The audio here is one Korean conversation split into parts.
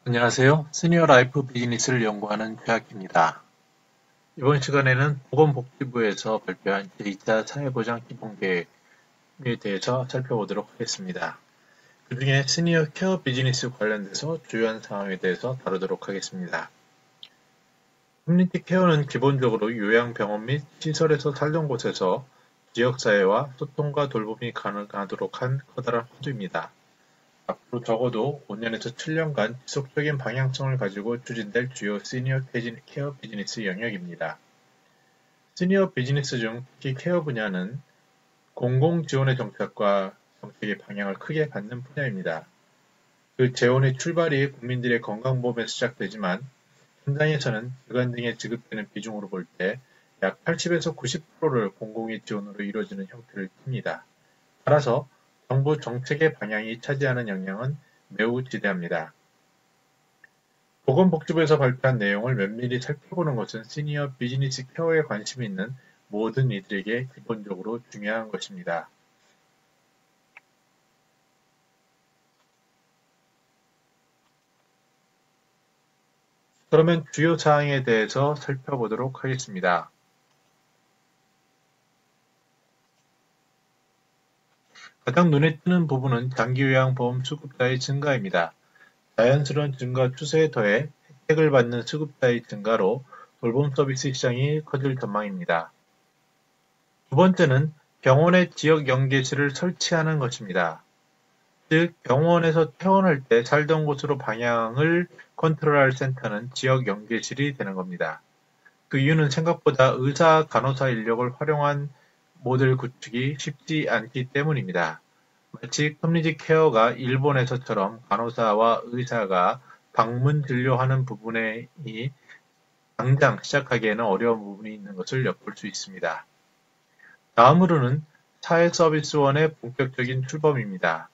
안녕하세요. 시니어 라이프 비즈니스를 연구하는 최학입니다. 이번 시간에는 보건복지부에서 발표한 제2차 사회보장 기본계획에 대해서 살펴보도록 하겠습니다. 그 중에 시니어 케어 비즈니스 관련돼서 주요한 사항에 대해서 다루도록 하겠습니다. 커뮤니티 케어는 기본적으로 요양병원 및 시설에서 살던 곳에서 지역사회와 소통과 돌봄이 가능하도록 한 커다란 화두입니다. 앞으로 적어도 5년에서 7년간 지속적인 방향성을 가지고 추진될 주요 시니어 케어 비즈니스 영역입니다. 시니어 비즈니스 중 특히 케어 분야는 공공 지원의 정책과 정책의 방향을 크게 받는 분야입니다. 그 재원의 출발이 국민들의 건강보험에서 시작되지만 현장에서는 기관 등에 지급되는 비중으로 볼 때 약 80에서 90%를 공공의 지원으로 이루어지는 형태를 띱니다. 따라서 정부 정책의 방향이 차지하는 영향은 매우 지대합니다. 보건복지부에서 발표한 내용을 면밀히 살펴보는 것은 시니어 비즈니스 케어에 관심이 있는 모든 이들에게 기본적으로 중요한 것입니다. 그러면 주요 사항에 대해서 살펴보도록 하겠습니다. 가장 눈에 띄는 부분은 장기요양보험 수급자의 증가입니다. 자연스러운 증가 추세에 더해 혜택을 받는 수급자의 증가로 돌봄 서비스 시장이 커질 전망입니다. 두 번째는 병원의 지역 연계실을 설치하는 것입니다. 즉, 병원에서 퇴원할 때 살던 곳으로 방향을 컨트롤할 센터는 지역 연계실이 되는 겁니다. 그 이유는 생각보다 의사, 간호사 인력을 활용한 모델 구축이 쉽지 않기 때문입니다. 마치 커뮤니티 케어가 일본에서처럼 간호사와 의사가 방문 진료하는 부분이 당장 시작하기에는 어려운 부분이 있는 것을 엿볼 수 있습니다. 다음으로는 사회서비스원의 본격적인 출범입니다.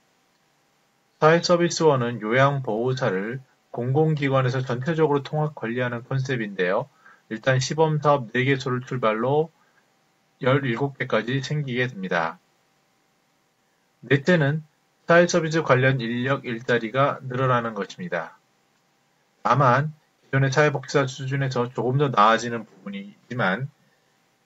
사회서비스원은 요양보호사를 공공기관에서 전체적으로 통합 관리하는 컨셉인데요. 일단 시범사업 4개소를 출발로 17개까지 생기게 됩니다. 넷째는 사회서비스 관련 인력 일자리가 늘어나는 것입니다. 다만 기존의 사회복지사 수준에서 조금 더 나아지는 부분이 있지만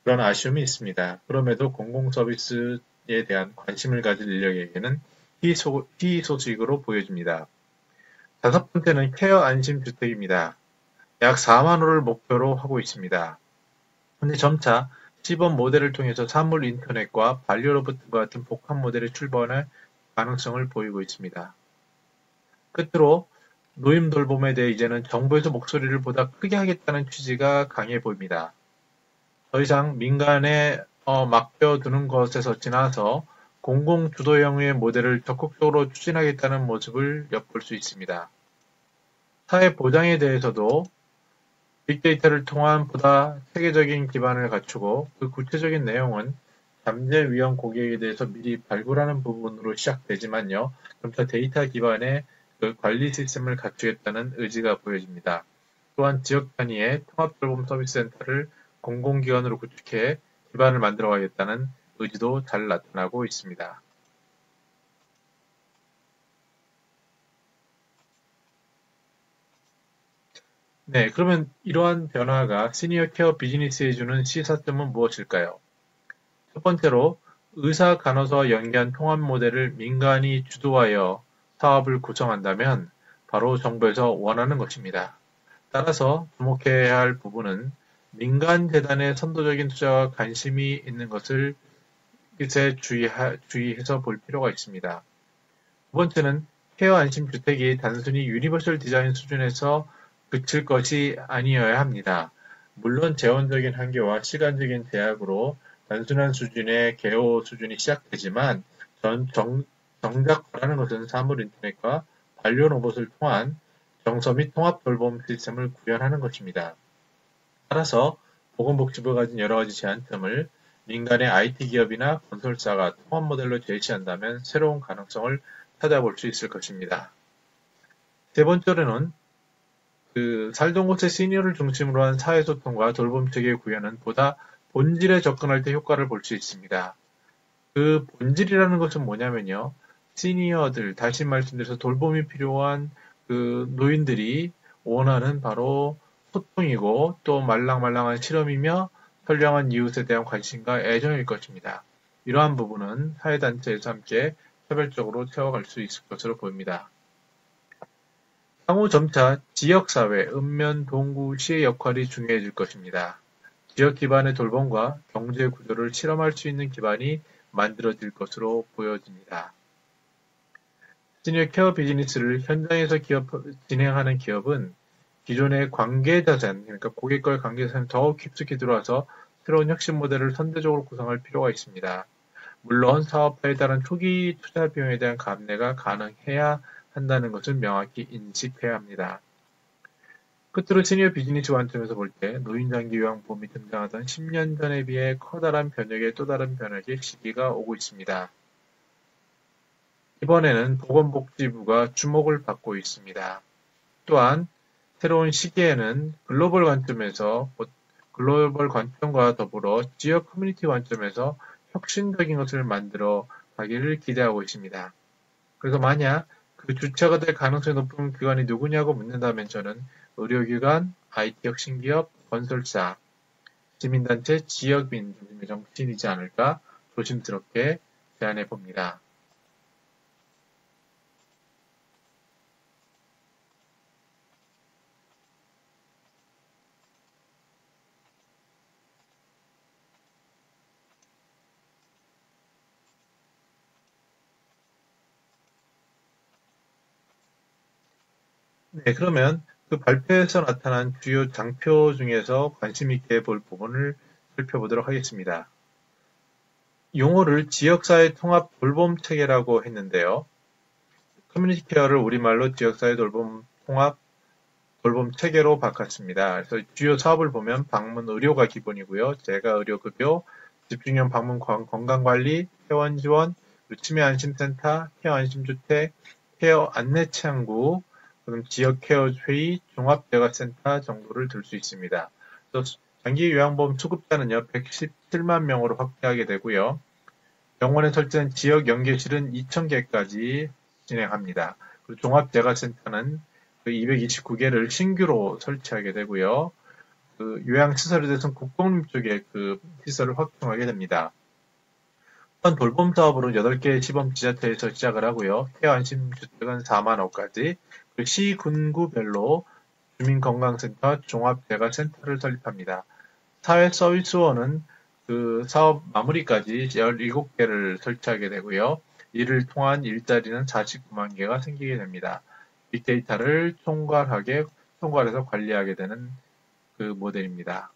그런 아쉬움이 있습니다. 그럼에도 공공서비스에 대한 관심을 가질 인력에게는 희소식으로 보여집니다. 다섯 번째는 케어 안심주택입니다. 약 4만 호를 목표로 하고 있습니다. 그런데 점차 시범 모델을 통해서 사물 인터넷과 반려로봇과 같은 복합 모델의 출범할 가능성을 보이고 있습니다. 끝으로 노인 돌봄에 대해 이제는 정부에서 목소리를 보다 크게 하겠다는 취지가 강해 보입니다. 더 이상 민간에 맡겨두는 것에서 지나서 공공 주도형의 모델을 적극적으로 추진하겠다는 모습을 엿볼 수 있습니다. 사회 보장에 대해서도 빅데이터를 통한 보다 체계적인 기반을 갖추고 그 구체적인 내용은 잠재 위험 고객에 대해서 미리 발굴하는 부분으로 시작되지만요. 점차 데이터 기반의 그 관리 시스템을 갖추겠다는 의지가 보여집니다. 또한 지역 단위의 통합돌봄 서비스 센터를 공공기관으로 구축해 기반을 만들어가겠다는 의지도 잘 나타나고 있습니다. 네, 그러면 이러한 변화가 시니어 케어 비즈니스에 주는 시사점은 무엇일까요? 첫 번째로 의사, 간호사와 연계한 통합 모델을 민간이 주도하여 사업을 구성한다면 바로 정부에서 원하는 것입니다. 따라서 주목해야 할 부분은 민간 재단의 선도적인 투자와 관심이 있는 것을 주의해서 볼 필요가 있습니다. 두 번째는 케어 안심 주택이 단순히 유니버설 디자인 수준에서 그칠 것이 아니어야 합니다. 물론 재원적인 한계와 시간적인 제약으로 단순한 수준의 개호 수준이 시작되지만 정작 바라는 것은 사물 인터넷과 반려 로봇을 통한 정서 및 통합 돌봄 시스템을 구현하는 것입니다. 따라서 보건복지부가 가진 여러 가지 제한점을 민간의 IT 기업이나 건설사가 통합 모델로 제시한다면 새로운 가능성을 찾아볼 수 있을 것입니다. 세 번째로는 살던 곳의 시니어를 중심으로 한 사회소통과 돌봄 체계 구현은 보다 본질에 접근할 때 효과를 볼 수 있습니다. 그 본질이라는 것은 뭐냐면요. 시니어들, 다시 말씀드려서 돌봄이 필요한 그 노인들이 원하는 바로 소통이고 또 말랑말랑한 실험이며 선량한 이웃에 대한 관심과 애정일 것입니다. 이러한 부분은 사회단체에서 함께 차별적으로 채워갈 수 있을 것으로 보입니다. 향후 점차 지역사회, 읍면, 동구, 시의 역할이 중요해질 것입니다. 지역 기반의 돌봄과 경제 구조를 실험할 수 있는 기반이 만들어질 것으로 보여집니다. 시니어 케어 비즈니스를 현장에서 진행하는 기업은 기존의 관계자산, 그러니까 고객과의 관계자산을 더 깊숙이 들어와서 새로운 혁신 모델을 선제적으로 구성할 필요가 있습니다. 물론 사업화에 따른 초기 투자 비용에 대한 감내가 가능해야 한다는 것을 명확히 인식해야 합니다. 끝으로 시니어 비즈니스 관점에서 볼 때 노인장기 요양보험이 등장하던 10년 전에 비해 커다란 변혁의 또 다른 변혁의 시기가 오고 있습니다. 이번에는 보건복지부가 주목을 받고 있습니다. 또한 새로운 시기에는 글로벌 관점과 더불어 지역 커뮤니티 관점에서 혁신적인 것을 만들어 가기를 기대하고 있습니다. 그래서 만약 그 주체가 될 가능성이 높은 기관이 누구냐고 묻는다면 저는 의료기관, IT 혁신기업, 건설사, 시민단체, 지역민중심의 정치인이지 않을까 조심스럽게 제안해 봅니다. 네, 그러면 그 발표에서 나타난 주요 장표 중에서 관심 있게 볼 부분을 살펴보도록 하겠습니다. 용어를 지역사회 통합 돌봄 체계라고 했는데요. 커뮤니티 케어를 우리말로 지역사회 돌봄 통합 돌봄 체계로 바꿨습니다. 그래서 주요 사업을 보면 방문 의료가 기본이고요. 재가 의료급여, 집중형 방문 건강관리, 회원 지원, 치매 안심센터, 케어 안심주택, 케어 안내창구, 그럼 지역 케어 회의, 종합대가센터 정도를 들 수 있습니다. 장기 요양보험 수급자는요 117만 명으로 확대하게 되고요. 병원에 설치된 지역 연계실은 2,000개까지 진행합니다. 그리고 종합대가센터는 229개를 신규로 설치하게 되고요. 그 요양시설에 대해서는 국공립 쪽에 그 시설을 확충하게 됩니다. 또한 돌봄 사업으로 8개 시범 지자체에서 시작을 하고요. 케어 안심주택은 4만 호까지, 그리고 시, 군구별로 주민건강센터, 종합대가센터를 설립합니다. 사회서비스원은 그 사업 마무리까지 17개를 설치하게 되고요. 이를 통한 일자리는 49만 개가 생기게 됩니다. 빅데이터를 총괄해서 관리하게 되는 그 모델입니다.